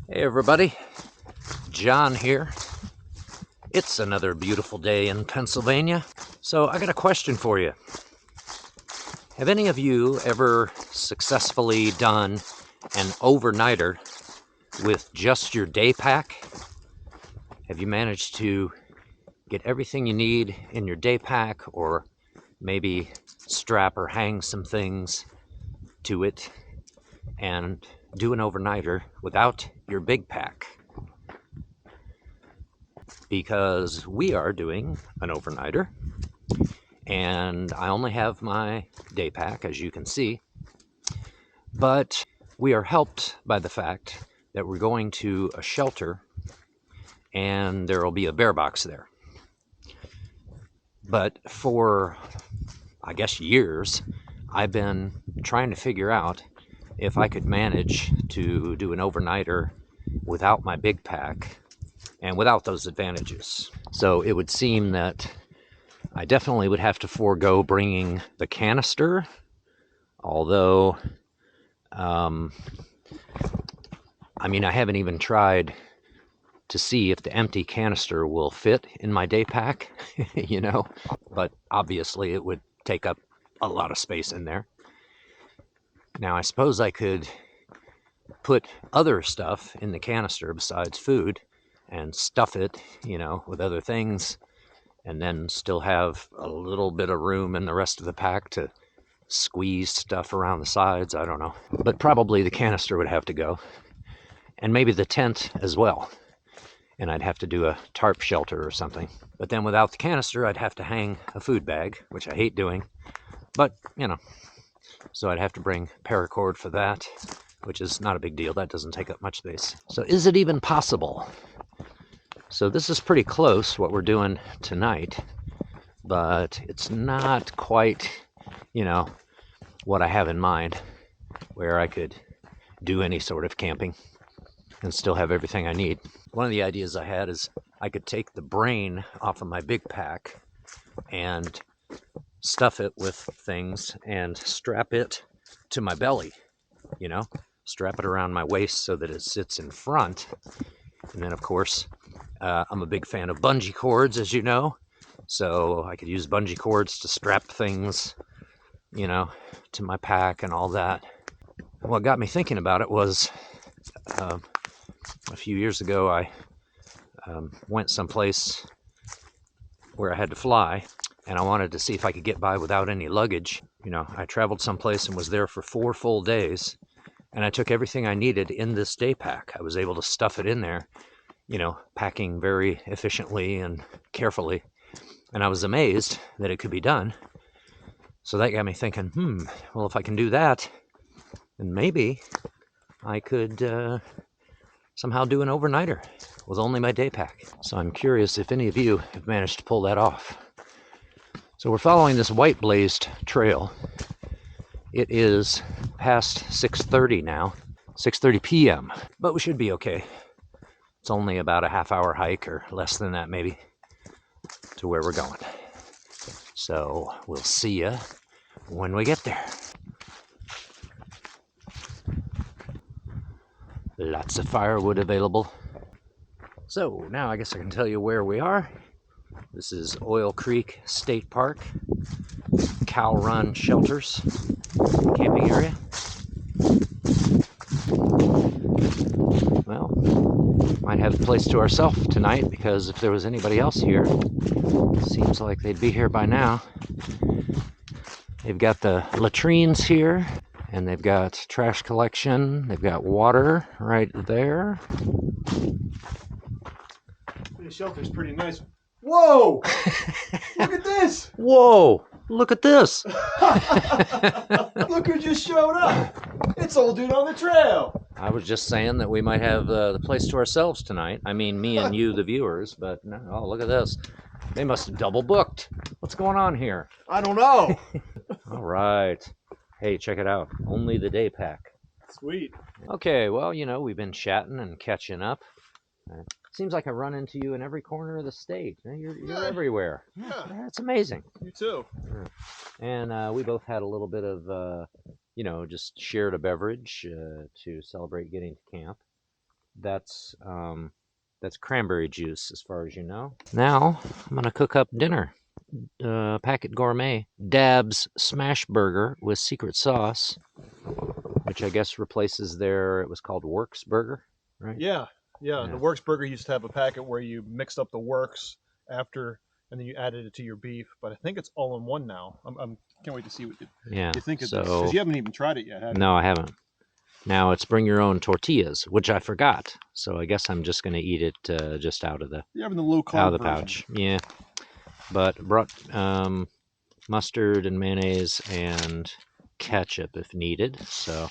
Hey everybody, John here. It's another beautiful day in Pennsylvania. So I got a question for you. Have any of you ever successfully done an overnighter with just your day pack? Have you managed to get everything you need in your day pack, or maybe strap or hang some things to it and do an overnighter without your big pack? Because we are doing an overnighter, and I only have my day pack, as you can see, but we are helped by the fact that we're going to a shelter and there will be a bear box there. But for, I guess, years, I've been trying to figure out if I could manage to do an overnighter without my big pack and without those advantages. So it would seem that I definitely would have to forego bringing the canister, although, I haven't even tried to see if the empty canister will fit in my day pack, but obviously it would take up a lot of space in there. Now, I suppose I could put other stuff in the canister besides food and stuff it, with other things, and then still have a little bit of room in the rest of the pack to squeeze stuff around the sides. I don't know. But probably the canister would have to go, and maybe the tent as well. And I'd have to do a tarp shelter or something. But then without the canister, I'd have to hang a food bag, which I hate doing. But, so I'd have to bring paracord for that, which is not a big deal. That doesn't take up much space. So is it even possible? So this is pretty close, what we're doing tonight, but it's not quite, what I have in mind, where I could do any sort of camping and still have everything I need. One of the ideas I had is I could take the brain off of my big pack and stuff it with things and strap it to my belly, strap it around my waist so that it sits in front. And then, of course, I'm a big fan of bungee cords, as you know, so I could use bungee cords to strap things, to my pack and all that. What got me thinking about it was a few years ago, I went someplace where I had to fly, and I wanted to see if I could get by without any luggage. I traveled someplace and was there for 4 full days, and I took everything I needed in this day pack. I was able to stuff it in there, packing very efficiently and carefully, and I was amazed that it could be done. So that got me thinking, well, if I can do that, then maybe I could somehow do an overnighter with only my day pack. So I'm curious if any of you have managed to pull that off. So we're following this white blazed trail. It is past 6:30 now, 6:30 p.m., but we should be okay. It's only about a half-hour hike, or less than that maybe, to where we're going. So we'll see ya when we get there. Lots of firewood available. So now I guess I can tell you where we are. This is Oil Creek State Park, Cow Run Shelters camping area. Well, might have the place to ourselves tonight, because if there was anybody else here, seems like they'd be here by now. They've got the latrines here, and they've got trash collection. They've got water right there. The shelter's pretty nice. Whoa! Look at this! Whoa! Look at this! Look who just showed up! It's old dude on the trail! I was just saying that we might have the place to ourselves tonight. I mean, me and you, the viewers, but no, oh, look at this. They must have double booked. What's going on here? I don't know. All right. Hey, check it out. Only the day pack. Sweet. Okay, well, we've been chatting and catching up. Seems like I run into you in every corner of the state. You're everywhere. Yeah. That's amazing. You too. And we both had a little bit of, just shared a beverage to celebrate getting to camp. that's cranberry juice, as far as you know. Now I'm gonna cook up dinner. Packet Gourmet Dab's Smash Burger with secret sauce, which I guess replaces their. It was called Works Burger, right? Yeah. Yeah. The Works Burger used to have a packet where you mixed up the works after, and then you added it to your beef. But I think it's all in one now. I'm can't wait to see what Yeah. you think of this, So because you haven't even tried it yet, have you? no, I haven't. Now it's bring your own tortillas, which I forgot. So I guess I'm just gonna eat it just out of the You're having the low carb out of the version. pouch. Yeah. But brought mustard and mayonnaise and ketchup if needed. So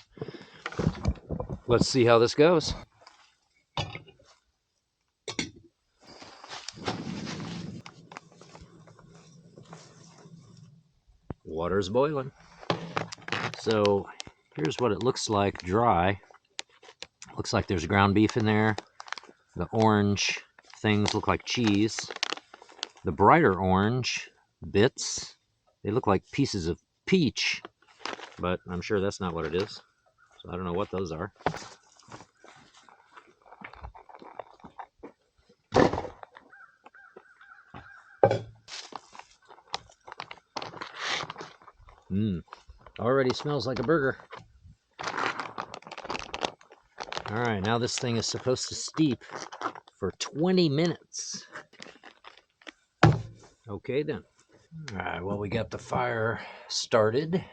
let's see how this goes. Water's boiling. So here's what it looks like dry. Looks like there's ground beef in there. The orange things look like cheese. The brighter orange bits, they look like pieces of peach, but I'm sure that's not what it is. So I don't know what those are. Already smells like a burger. All right, now this thing is supposed to steep for 20 minutes. Okay then. All right, well, we got the fire started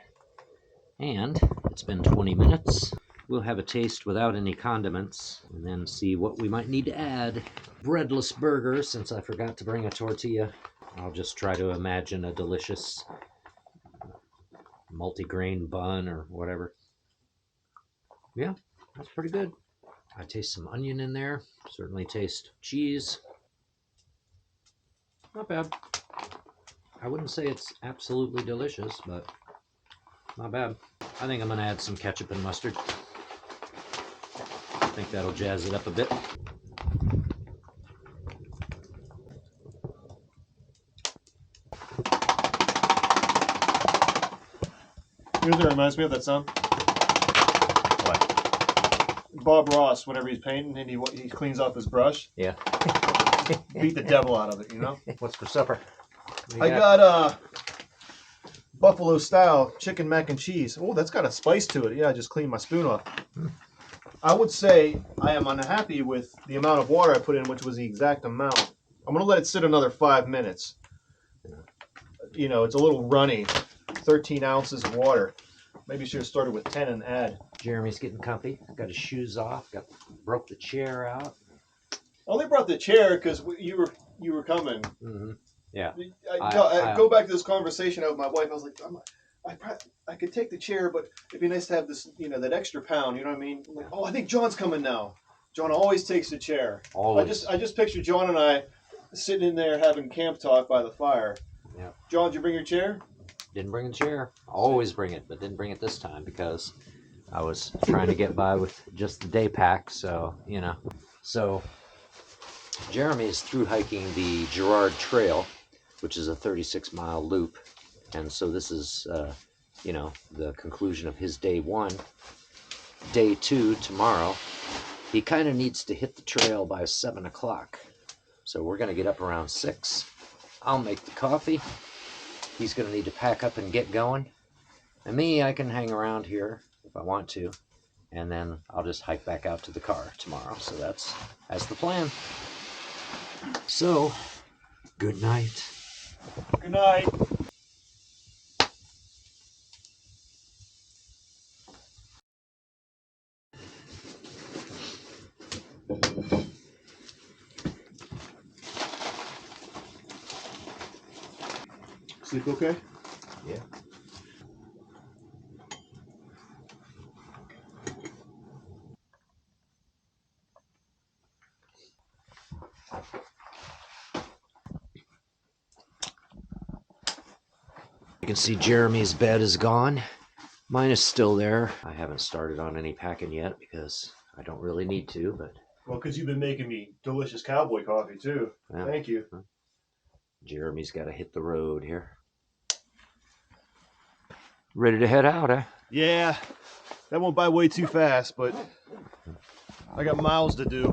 and it's been 20 minutes. We'll have a taste without any condiments and then see what we might need to add. Breadless burger, since I forgot to bring a tortilla. I'll just try to imagine a delicious multi-grain bun or whatever. Yeah, that's pretty good. I taste some onion in there. Certainly taste cheese. Not bad. I wouldn't say it's absolutely delicious, but not bad. I think I'm gonna add some ketchup and mustard. I think that'll jazz it up a bit. You know what that reminds me of, that song? What? Bob Ross, whenever he's painting and he cleans off his brush, Yeah. beat the devil out of it, you know? What's for supper? I got buffalo style chicken mac and cheese. Oh, that's got a spice to it. Yeah, I just cleaned my spoon off. I would say I am unhappy with the amount of water I put in, which was the exact amount. I'm gonna let it sit another 5 minutes. You know, it's a little runny. 13 ounces of water. Maybe should have started with 10 and add. Jeremy's getting comfy. Got his shoes off. Broke the chair out. I only brought the chair because you were coming. Mm-hmm. Yeah. I go back to this conversation with my wife. I was like, I could take the chair, but it'd be nice to have this, that extra pound. You know what I mean? I'm like, oh, I think John's coming now. John always takes the chair. Always. I just picture John and I sitting in there having camp talk by the fire. Yeah. John, did you bring your chair? Didn't bring a chair. Always bring it, but didn't bring it this time because I was trying to get by with just the day pack. So, So Jeremy is through hiking the Girard Trail, which is a 36-mile loop. And so this is, the conclusion of his day one. Day two, tomorrow, he kind of needs to hit the trail by 7 o'clock. So we're going to get up around 6. I'll make the coffee. He's going to need to pack up and get going. And me, I can hang around here if I want to. And then I'll just hike back out to the car tomorrow. So that's the plan. So, good night. Good night. Sleep okay? Yeah. You can see Jeremy's bed is gone. Mine is still there. I haven't started on any packing yet because I don't really need to, but... Well, because you've been making me delicious cowboy coffee, too. Yeah. Thank you. Jeremy's got to hit the road here. Ready to head out, eh? Yeah. That went by way too fast, but I got miles to do.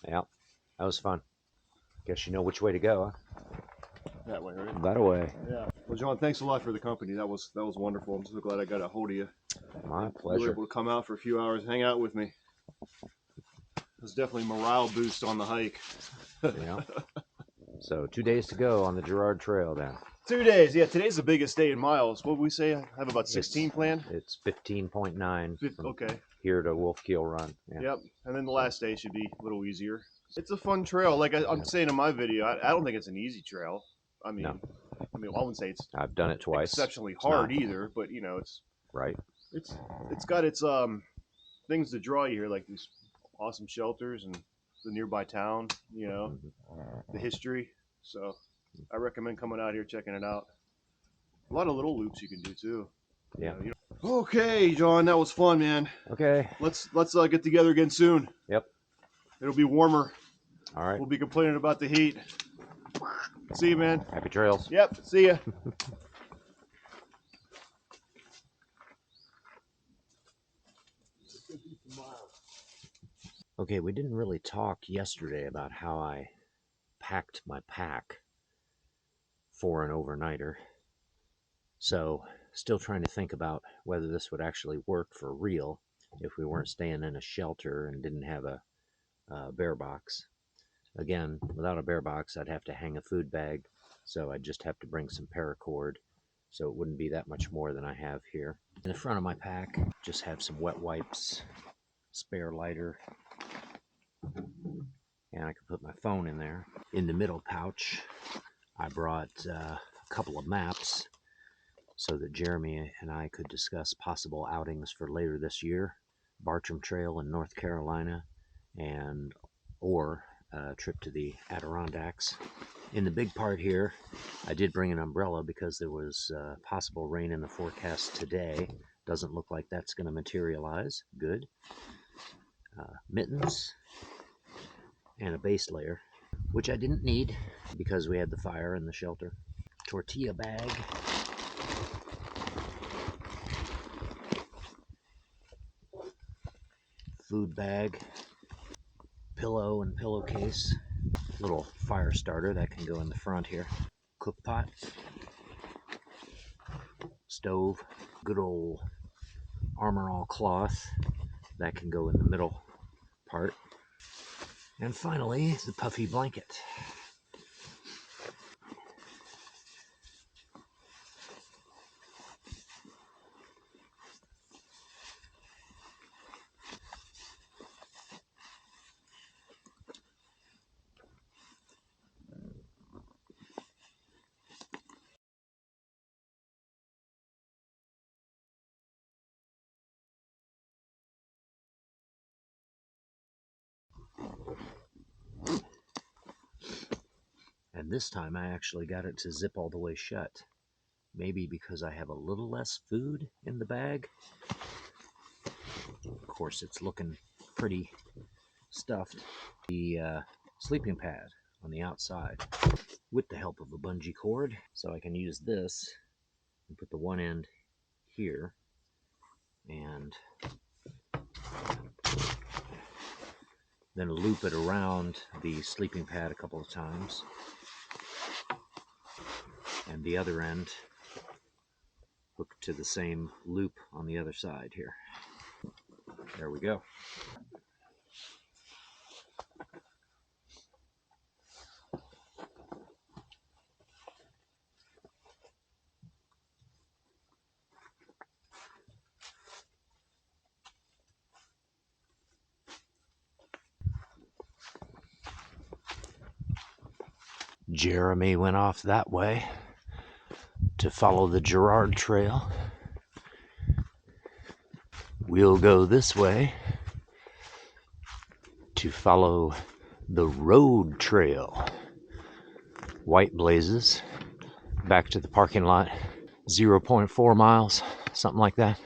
Yeah, that was fun. Guess you know which way to go, That way, right? huh? That way. Yeah. Well, John, thanks a lot for the company. That was wonderful. I'm so glad I got a hold of you. My You were pleasure. able to come out for a few hours, hang out with me. It was definitely a morale boost on the hike. Yeah. So 2 days to go on the Girard Trail then. 2 days. Yeah, today's the biggest day in miles. What would we say? I have about 16 planned. It's 15.9 from Okay. here to Wolf Keel Run. Yeah. Yep. And then the last day should be a little easier. It's a fun trail. Like I'm saying in my video, I don't think it's an easy trail. I mean, No. I wouldn't say it's I've done it twice. exceptionally It's hard not. either, but you know, it's Right. it's got its things to draw you here, like these awesome shelters and the nearby town, you know, the history. So I recommend coming out here, checking it out. A lot of little loops you can do too. Yeah. Okay, John, that was fun, man. Okay. Let's get together again soon. Yep. It'll be warmer. All right. We'll be complaining about the heat. See you, man. Happy trails. Yep. See ya. Okay, we didn't really talk yesterday about how I packed my pack for an overnighter. So, still trying to think about whether this would actually work for real if we weren't staying in a shelter and didn't have a bear box. Again, without a bear box, I'd have to hang a food bag, so I'd just have to bring some paracord, so it wouldn't be that much more than I have here. In the front of my pack, just have some wet wipes, spare lighter, and I could put my phone in there. In the middle pouch, I brought a couple of maps so that Jeremy and I could discuss possible outings for later this year. Bartram Trail in North Carolina, or a trip to the Adirondacks. In the big part here, I did bring an umbrella because there was possible rain in the forecast today. Doesn't look like that's going to materialize. Good. Mittens and a base layer, which I didn't need because we had the fire in the shelter. Tortilla bag. Food bag. Pillow and pillowcase. Little fire starter that can go in the front here. Cook pot. Stove. Good old Armor All cloth that can go in the middle part. And finally, the puffy blanket. And this time I actually got it to zip all the way shut. Maybe because I have a little less food in the bag. Of course, it's looking pretty stuffed. The sleeping pad on the outside with the help of a bungee cord. So I can use this and put the one end here and then loop it around the sleeping pad a couple of times. And the other end hooked to the same loop on the other side here. There we go. Jeremy went off that way to follow the Girard Trail. We'll go this way to follow the Road Trail. White blazes back to the parking lot. 0.4 miles, something like that.